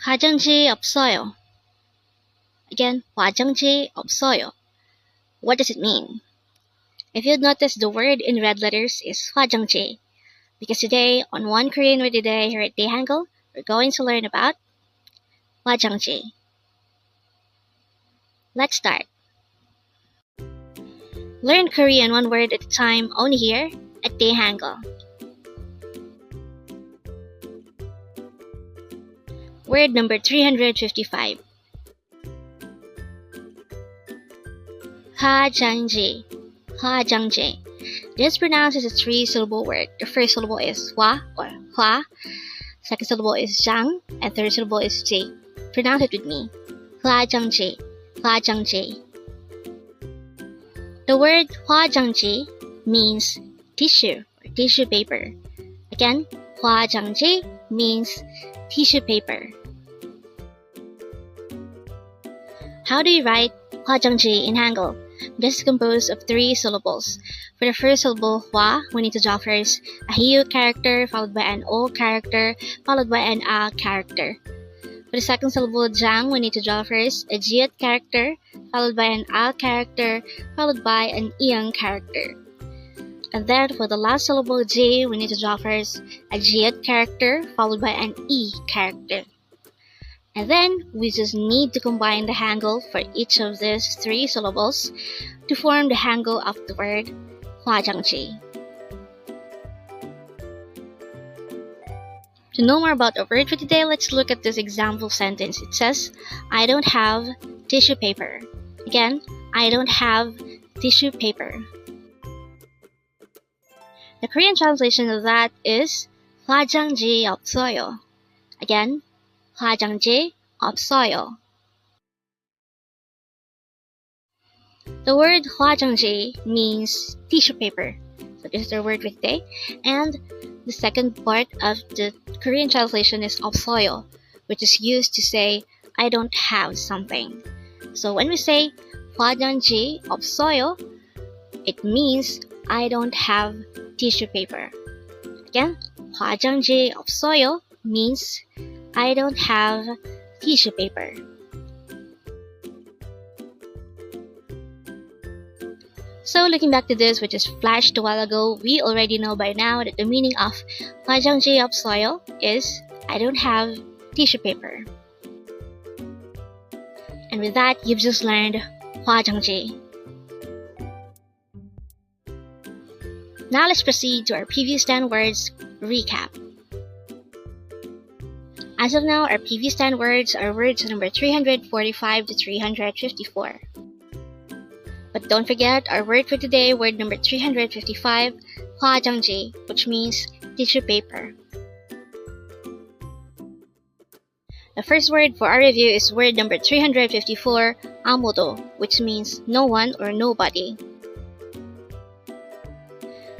HWAJANGJI 없어요. Again, HWAJANGJI 없어요. What does it mean? If you'd notice, the word in red letters is HWAJANGJI. Because today, on One Korean Word a Day here at Dae-Hangul, we're going to learn about HWAJANGJI. Let's start. Learn Korean one word at a time only here at Dae-Hangul. Word number 355. HWAJANGJI. HWAJANGJI. This is pronounced as a three-syllable word. The first syllable is hwa or hwa, second syllable is jang, and third syllable is ji. Pronounce it with me. HWAJANGJI. HWAJANGJI. The word HWAJANGJI means tissue or tissue paper. Again, HWAJANGJI means tissue paper. How do you write HWAJANGJI in Hangul? This is composed of three syllables. For the first syllable, hwa, we need to draw first a hiu character, followed by an o character, followed by an a character. For the second syllable, jang, we need to draw first a jiat character, followed by an a character, followed by an iyang character. And then for the last syllable, ji, we need to draw first a jiat character, followed by an e character. And then we just need to combine the hangul for each of these three syllables to form the hangul of the word HWAJANGJI. To know more about our word for today, let's look at this example sentence. It says, I don't have tissue paper. Again, I don't have tissue paper. The Korean translation of that is HWAJANGJI 없어요. Again, HWAJANGJI 없어요. The word HWAJANGJI means tissue paper. So this is our word for today. And the second part of the Korean translation is 없어요, which is used to say I don't have something. So when we say HWAJANGJI 없어요, it means I don't have tissue paper. Again, HWAJANGJI 없어요 means I don't have tissue paper. So looking back to this, which is flashed a while ago, we already know by now that the meaning of HWAJANGJI 없어요 is I don't have tissue paper. And with that, you've just learned HWAJANGJI. Now let's proceed to our previous 10 words recap. As of now, our previous 10 words are words number 345 to 354. But don't forget our word for today, word number 355, HWAJANGJI, which means tissue paper. The first word for our review is word number 354, 아무도, which means no one or nobody.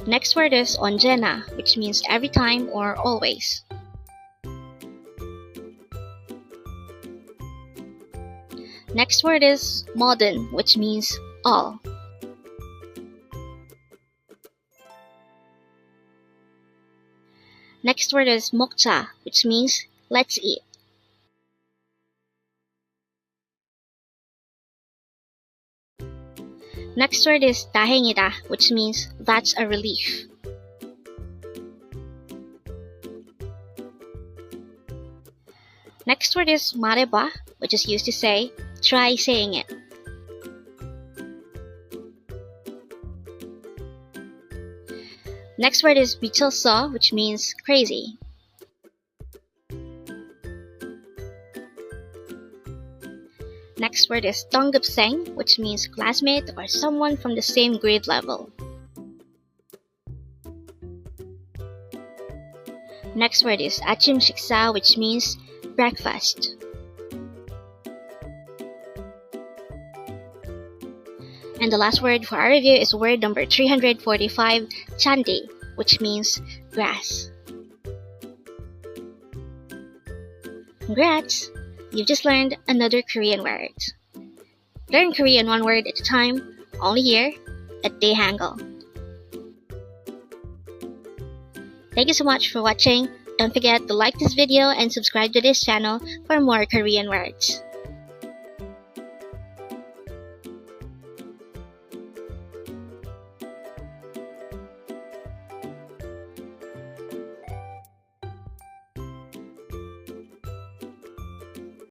Next word is 언제나, which means every time or always. Next word is 모든, which means all. Next word is 먹자, which means let's eat. Next word is 다행이다, which means that's a relief. Next word is 말해봐, which is used to say try saying it. Next word is 미쳤어, which means crazy. Next word is 동급생, which means classmate or someone from the same grade level. Next word is 아침 식사, which means breakfast. And the last word for our review is word number 345, 잔디, which means grass. Congrats! You've just learned another Korean word. Learn Korean one word at a time, only here at Dae-Hangul. Thank you so much for watching. Don't forget to like this video and subscribe to this channel for more Korean words.